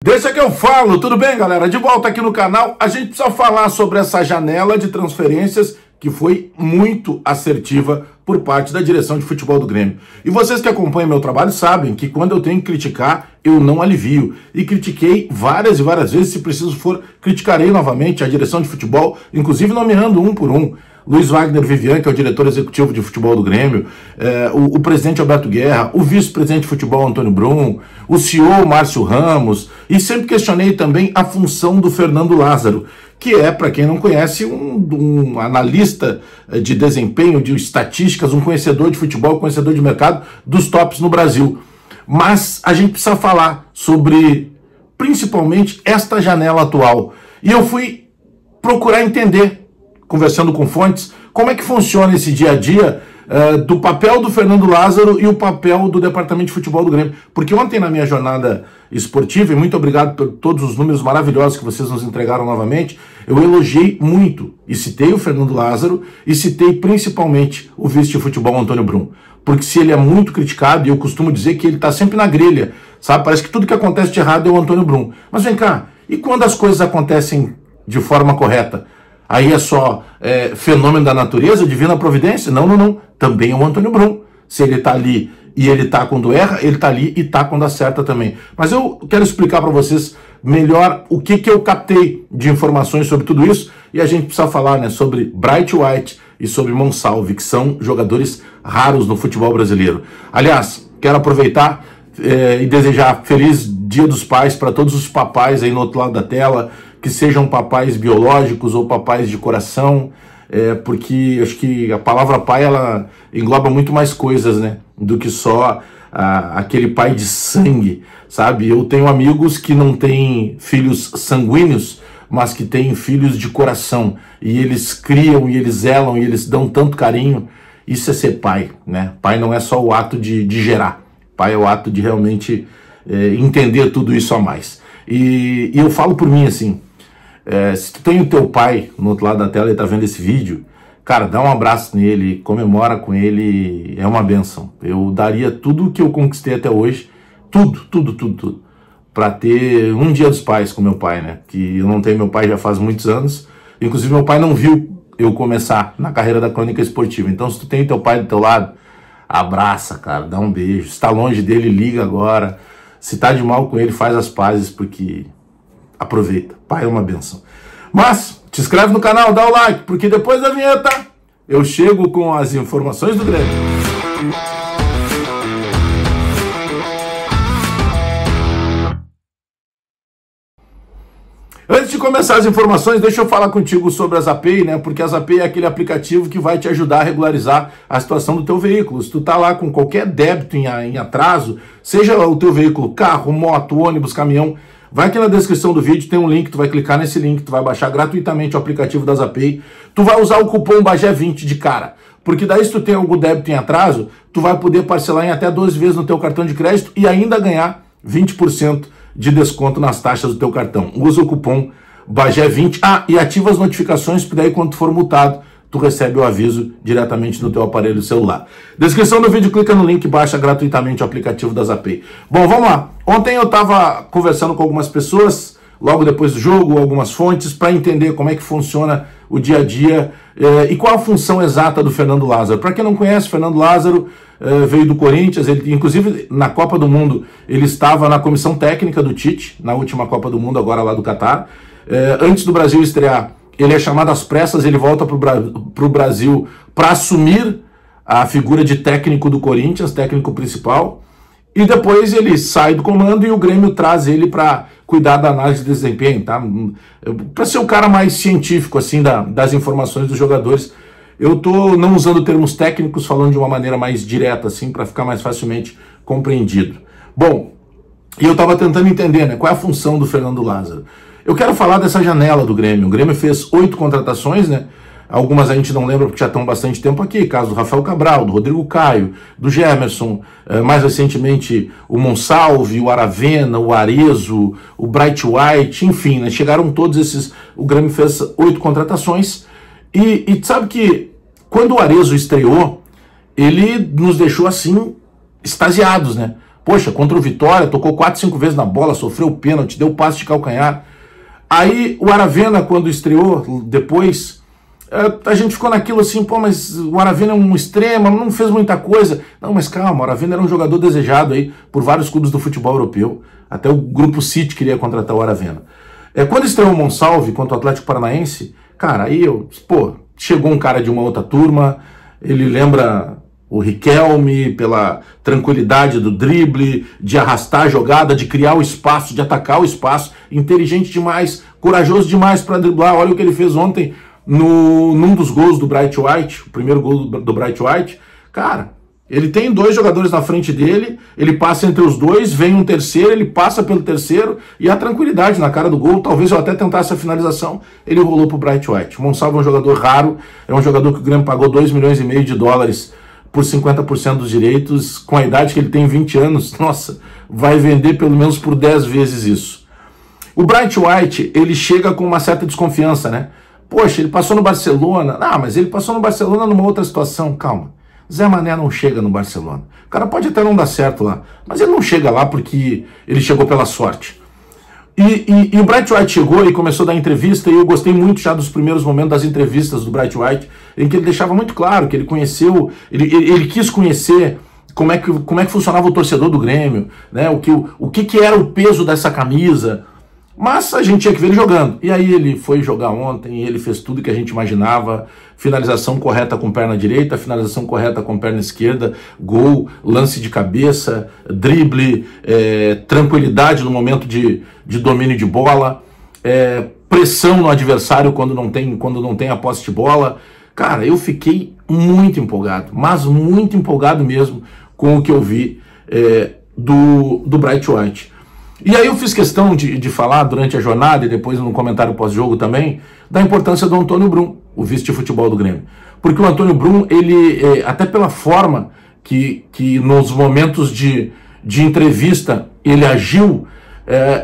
Deixa que eu falo, tudo bem, galera? De volta aqui no canal, a gente precisa falar sobre essa janela de transferências que foi muito assertiva por parte da direção de futebol do Grêmio. E vocês que acompanham meu trabalho sabem que quando eu tenho que criticar, eu não alivio. E critiquei várias e várias vezes, se preciso for, criticarei novamente a direção de futebol, inclusive nomeando um por um. Luiz Wagner Vivian, que é o diretor executivo de futebol do Grêmio, o presidente Alberto Guerra, o vice-presidente de futebol Antônio Brum, o CEO Márcio Ramos, e sempre questionei também a função do Fernando Lázaro, que é, para quem não conhece, um analista de desempenho, de estatísticas, um conhecedor de futebol, conhecedor de mercado dos tops no Brasil. Mas a gente precisa falar sobre, principalmente, esta janela atual. E eu fui procurar entender, conversando com fontes, como é que funciona esse dia a dia do papel do Fernando Lázaro e o papel do departamento de futebol do Grêmio. Porque ontem na minha jornada esportiva, e muito obrigado por todos os números maravilhosos que vocês nos entregaram novamente, eu elogiei muito e citei o Fernando Lázaro e citei principalmente o vice de futebol Antônio Brum. Porque se ele é muito criticado, e eu costumo dizer que ele está sempre na grelha, sabe? Parece que tudo que acontece de errado é o Antônio Brum. Mas vem cá, e quando as coisas acontecem de forma correta? Aí é só fenômeno da natureza, divina providência? Não, não, não. Também é o Antônio Brum. Se ele está ali e ele está quando erra, ele está ali e está quando acerta também. Mas eu quero explicar para vocês melhor o que eu captei de informações sobre tudo isso. E a gente precisa falar, né, sobre Bright White e sobre Monsalve, que são jogadores raros no futebol brasileiro. Aliás, quero aproveitar e desejar feliz Dia dos Pais para todos os papais aí no outro lado da tela, que sejam papais biológicos ou papais de coração, porque acho que a palavra pai, ela engloba muito mais coisas, né, do que só aquele pai de sangue, sabe? Eu tenho amigos que não têm filhos sanguíneos, mas que têm filhos de coração, e eles criam, e eles zelam, e eles dão tanto carinho. Isso é ser pai, né? Pai não é só o ato de gerar, pai é o ato de realmente entender tudo isso a mais. E eu falo por mim assim, se tu tem o teu pai no outro lado da tela e tá vendo esse vídeo, cara, dá um abraço nele, comemora com ele, é uma bênção. Eu daria tudo o que eu conquistei até hoje, tudo, pra ter um Dia dos Pais com meu pai, né? Que eu não tenho meu pai já faz muitos anos, inclusive meu pai não viu eu começar na carreira da crônica esportiva. Então se tu tem teu pai do teu lado, abraça, cara, dá um beijo. Se tá longe dele, liga agora. Se tá de mal com ele, faz as pazes, porque aproveita. Pai é uma benção. Mas, te inscreve no canal, dá o like, porque depois da vinheta, eu chego com as informações do Grêmio. Antes de começar as informações, deixa eu falar contigo sobre a Zapay, né? Porque a Zapay é aquele aplicativo que vai te ajudar a regularizar a situação do teu veículo. Se tu tá lá com qualquer débito em atraso, seja o teu veículo, carro, moto, ônibus, caminhão, vai aqui na descrição do vídeo, tem um link, tu vai clicar nesse link, tu vai baixar gratuitamente o aplicativo da Zapay, tu vai usar o cupom BAGÉ20 de cara, porque daí se tu tem algum débito em atraso, tu vai poder parcelar em até 12 vezes no teu cartão de crédito e ainda ganhar 20% de desconto nas taxas do teu cartão. Usa o cupom BAGÉ20, e ativa as notificações, porque daí quando tu for multado, tu recebe o aviso diretamente no teu aparelho celular. Descrição do vídeo, clica no link e baixa gratuitamente o aplicativo da Zapay. Bom, vamos lá. Ontem eu estava conversando com algumas pessoas, logo depois do jogo, algumas fontes, para entender como é que funciona o dia a dia e qual a função exata do Fernando Lázaro. Para quem não conhece, Fernando Lázaro veio do Corinthians, ele, inclusive na Copa do Mundo, ele estava na comissão técnica do Tite, na última Copa do Mundo, agora lá do Catar. Antes do Brasil estrear, ele é chamado às pressas, ele volta para o Brasil para assumir a figura de técnico do Corinthians, técnico principal, e depois ele sai do comando e o Grêmio traz ele para cuidar da análise de desempenho, tá? Para ser o cara mais científico assim das informações dos jogadores. Eu tô não usando termos técnicos, falando de uma maneira mais direta assim, para ficar mais facilmente compreendido. Bom, e eu estava tentando entender, né, qual é a função do Fernando Lázaro. Eu quero falar dessa janela do Grêmio. O Grêmio fez 8 contratações, né? Algumas a gente não lembra porque já estão bastante tempo aqui. Caso do Rafael Cabral, do Rodrigo Caio, do Gemerson, mais recentemente o Monsalve, o Aravena, o Arezo, o Bright White, enfim, né? Chegaram todos esses. O Grêmio fez 8 contratações. E sabe que quando o Arezo estreou, ele nos deixou assim, extasiados, né? Poxa, contra o Vitória, tocou 4, 5 vezes na bola, sofreu pênalti, deu passe de calcanhar. Aí o Aravena, quando estreou depois, a gente ficou naquilo assim, pô, mas o Aravena é um extremo, não fez muita coisa. Não, mas calma, o Aravena era um jogador desejado aí por vários clubes do futebol europeu. Até o Grupo City queria contratar o Aravena. Quando estreou o Monsalve contra o Atlético Paranaense, cara, aí chegou um cara de uma outra turma, ele lembra o Riquelme pela tranquilidade do drible, de arrastar a jogada, de criar o espaço, de atacar o espaço, inteligente demais, corajoso demais para driblar. Olha o que ele fez ontem num dos gols do Bright White, o primeiro gol do Bright White. Cara, ele tem 2 jogadores na frente dele, ele passa entre os 2, vem um terceiro, ele passa pelo terceiro, e a tranquilidade na cara do gol, talvez eu até tentasse a finalização, ele rolou pro Bright White. O Monsalve é um jogador raro, é um jogador que o Grêmio pagou $2,5 milhões por 50% dos direitos, com a idade que ele tem, 20 anos, nossa, vai vender pelo menos por 10 vezes isso. O Bright White, ele chega com uma certa desconfiança, né? Poxa, ele passou no Barcelona, mas ele passou no Barcelona numa outra situação, calma. Zé Mané não chega no Barcelona. O cara pode até não dar certo lá, mas ele não chega lá porque ele chegou pela sorte. E o Bright White chegou e começou a dar entrevista, e eu gostei muito já dos primeiros momentos das entrevistas do Bright White, em que ele deixava muito claro que ele conheceu, ele quis conhecer como é que funcionava o torcedor do Grêmio, né? O que era o peso dessa camisa. Mas a gente tinha que ver ele jogando. E aí ele foi jogar ontem, e ele fez tudo que a gente imaginava. Finalização correta com perna direita, finalização correta com perna esquerda, gol, lance de cabeça, drible, tranquilidade no momento de domínio de bola, pressão no adversário quando não tem a posse de bola. Cara, eu fiquei muito empolgado, mas muito empolgado mesmo com o que eu vi do Bright White. E aí eu fiz questão de falar durante a jornada e depois no comentário pós-jogo também, da importância do Antônio Brum, o vice de futebol do Grêmio. Porque o Antônio Brum, ele, até pela forma que nos momentos de entrevista ele agiu,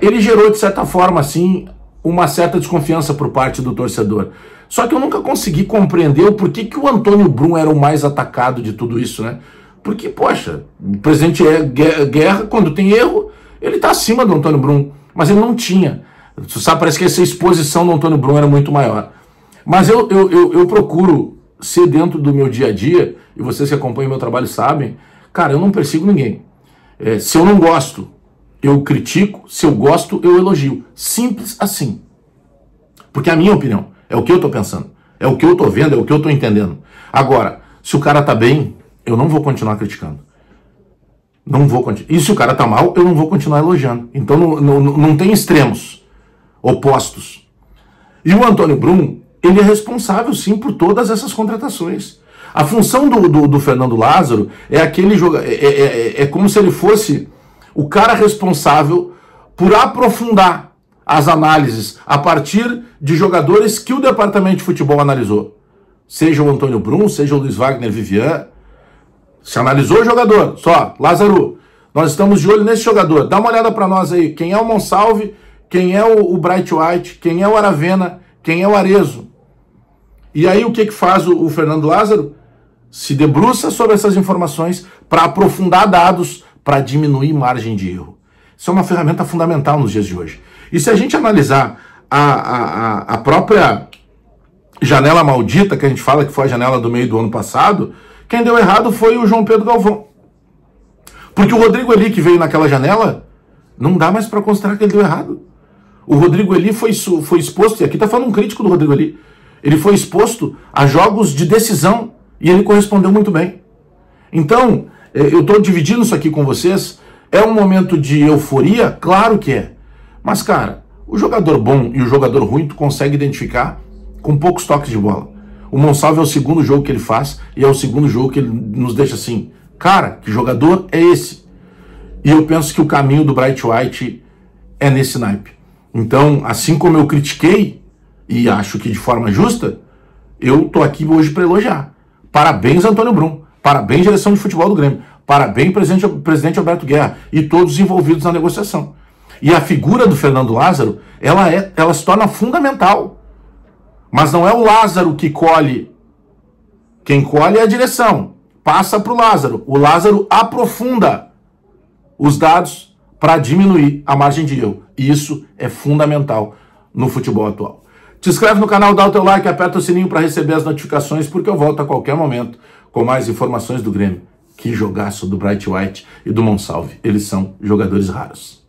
ele gerou de certa forma assim uma certa desconfiança por parte do torcedor. Só que eu nunca consegui compreender o porquê que o Antônio Brum era o mais atacado de tudo isso, né? Porque, poxa, o presidente Guerra, quando tem erro, ele está acima do Antônio Brum, mas ele não tinha. Você sabe, parece que essa exposição do Antônio Brum era muito maior. Mas eu procuro ser dentro do meu dia a dia, e vocês que acompanham meu trabalho sabem, cara, eu não persigo ninguém. Se eu não gosto, eu critico, se eu gosto, eu elogio. Simples assim. Porque é a minha opinião, é o que eu estou pensando, é o que eu estou vendo, é o que eu estou entendendo. Agora, se o cara está bem, eu não vou continuar criticando. Não vou continuar. E se o cara tá mal, eu não vou continuar elogiando. Então não tem extremos opostos. E o Antônio Brum, ele é responsável sim por todas essas contratações. A função do Fernando Lázaro é aquele jogador, é como se ele fosse o cara responsável por aprofundar as análises a partir de jogadores que o departamento de futebol analisou. Seja o Antônio Brum, seja o Luiz Wagner Vivian. Se analisou o jogador, só, Lázaro, nós estamos de olho nesse jogador, dá uma olhada para nós aí, quem é o Monsalve, quem é o Bright White, quem é o Aravena, quem é o Arezzo. E aí o que faz o Fernando Lázaro? Se debruça sobre essas informações para aprofundar dados, para diminuir margem de erro. Isso é uma ferramenta fundamental nos dias de hoje. E se a gente analisar a própria janela maldita, que a gente fala que foi a janela do meio do ano passado, quem deu errado foi o João Pedro Galvão. Porque o Rodrigo Eli, que veio naquela janela, não dá mais para considerar que ele deu errado. O Rodrigo Eli foi exposto, e aqui está falando um crítico do Rodrigo Eli, ele foi exposto a jogos de decisão e ele correspondeu muito bem. Então, eu estou dividindo isso aqui com vocês. É um momento de euforia? Claro que é. Mas, cara, o jogador bom e o jogador ruim tu consegue identificar com poucos toques de bola. O Monsalve é o segundo jogo que ele faz e é o segundo jogo que ele nos deixa assim, cara, que jogador é esse? E eu penso que o caminho do Bright White é nesse naipe. Então, assim como eu critiquei, e acho que de forma justa, eu tô aqui hoje para elogiar. Parabéns, Antônio Brum. Parabéns, direção de futebol do Grêmio. Parabéns, presidente Alberto Guerra e todos os envolvidos na negociação. E a figura do Fernando Lázaro, ela se torna fundamental. Mas não é o Lázaro que colhe. Quem colhe é a direção. Passa para o Lázaro. O Lázaro aprofunda os dados para diminuir a margem de erro. E isso é fundamental no futebol atual. Te inscreve no canal, dá o teu like, aperta o sininho para receber as notificações, porque eu volto a qualquer momento com mais informações do Grêmio. Que jogaço do Bright White e do Monsalve. Eles são jogadores raros.